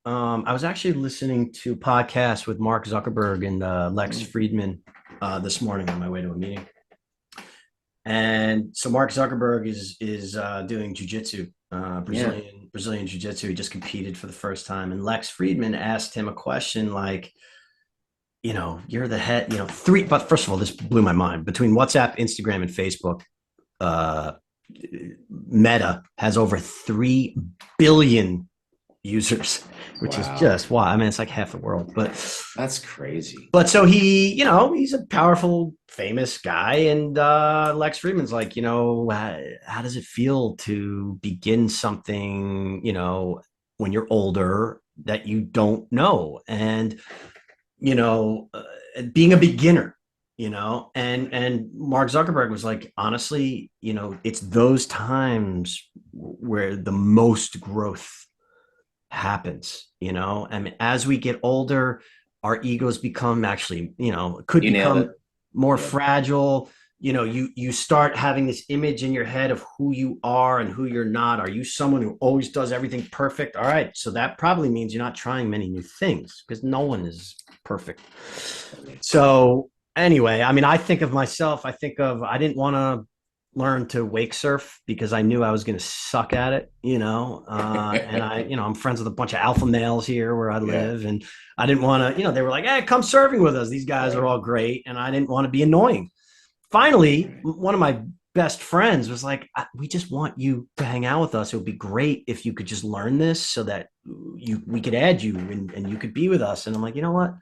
I was actually listening to a podcast with Mark Zuckerberg and Lex Friedman this morning on my way to a meeting. And so Mark Zuckerberg is doing jujitsu, Yeah. Brazilian jiu-jitsu. He just competed for the first time, and Lex Friedman asked him a question like, you're the head, three. But first of all, this blew my mind. Between WhatsApp, Instagram, and Facebook, uh, Meta has over 3 billion users, which is Wow. just wow. I mean, it's like half the world. But That's crazy. but so he's a powerful, famous guy, and Lex Friedman's like, how does it feel to begin something, when you're older that you don't know, and you know, uh, being a beginner, and Mark Zuckerberg was like, honestly, it's those times where the most growth happens, I mean, as we get older, our egos become actually, could You nailed it. become more Yeah. fragile. You start having this image in your head of who you are and who you're not. Are you someone who always does everything perfect? All right, so that probably means you're not trying many new things because no one is perfect. So anyway, I mean, I think of myself, I didn't want to learn to wake surf because I knew I was going to suck at it, and I'm friends with a bunch of alpha males here where I Yeah. live. And I didn't want to, they were like, hey, come surfing with us. These guys are Right. all great. And I didn't want to be annoying. Finally, Right. one of my best friends was like, we just want you to hang out with us. It would be great if you could just learn this so that we could add you and you could be with us. And I'm like, you know what?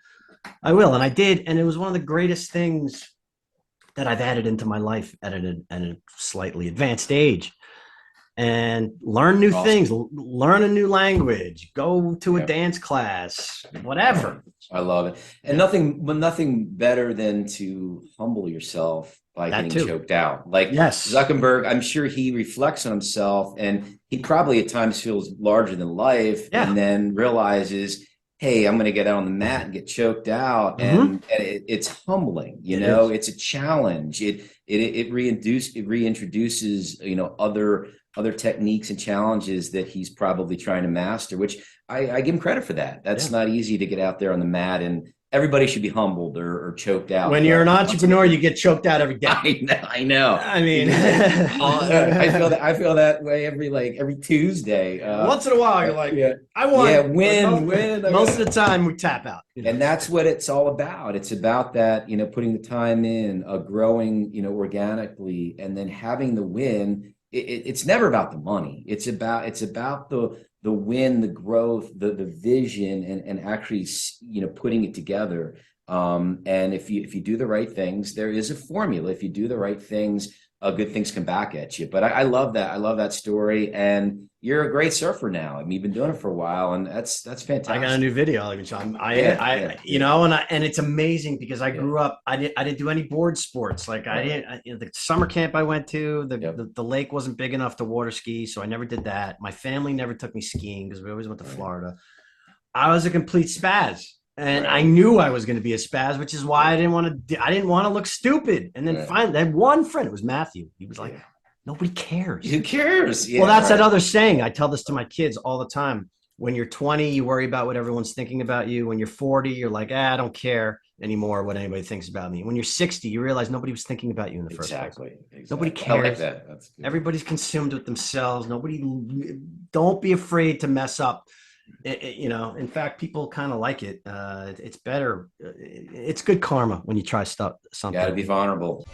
I will. And I did. And it was one of the greatest things that I've added into my life at a slightly advanced age. And learn new things, Awesome. learn a new language, go to a Yeah. dance class, Oh, whatever. I love it. And Yeah, nothing better than to humble yourself by that getting too. choked out. Like Yes. Zuckerberg, I'm sure he reflects on himself and he probably at times feels larger than life and Yeah. then realizes, hey, I'm going to get out on the mat and get choked out. Mm-hmm. And it's humbling, It is. it's a challenge. It reintroduces, other techniques and challenges that he's probably trying to master, which I give him credit for that. Yeah. That's not easy to get out there on the mat, and everybody should be humbled or choked out When you're an once in a entrepreneur, while. you get choked out every day. I know, I know. I mean, Because I feel that way every Tuesday. once in a while, you're like, Yeah, I yeah, won. But win. most of the time, we tap out. And that's what it's all about. It's about that, putting the time in, growing, organically, and then having the win. It's never about the money. It's about the win, the growth, the vision, and actually, putting it together. And if you do the right things, there is a formula. If you do the right things, good things come back at you. But I love that. I love that story. And you're a great surfer now. I mean, you've been doing it for a while, and that's I got a new fantastic. video. Like, Sean, Yeah, yeah, yeah, and it's amazing because I yeah. grew up. I didn't do any board sports. Like I Right. didn't. The summer camp I went to, Yep. the lake wasn't big enough to water ski, so I never did that. My family never took me skiing because we always went to Right. Florida. I was a complete spaz, and I Right. knew I was going to be a spaz, which is why I Yeah. didn't want to. I didn't want to look stupid. And then Right. finally, that one friend, it was Matthew. He was like, Yeah. "Nobody cares." Who cares? Well, Yeah. that's that Right. other saying. I tell this to my kids all the time. When you're 20, you worry about what everyone's thinking about you. When you're 40, you're like, I don't care anymore what anybody thinks about me. When you're 60, you realize nobody was thinking about you in the first place. Exactly. Nobody Exactly. I like cares. that. That's good. Everybody's consumed with themselves. Don't be afraid to mess up. In fact, people kind of like it. It's better. It's good karma when you try Got to something. be vulnerable.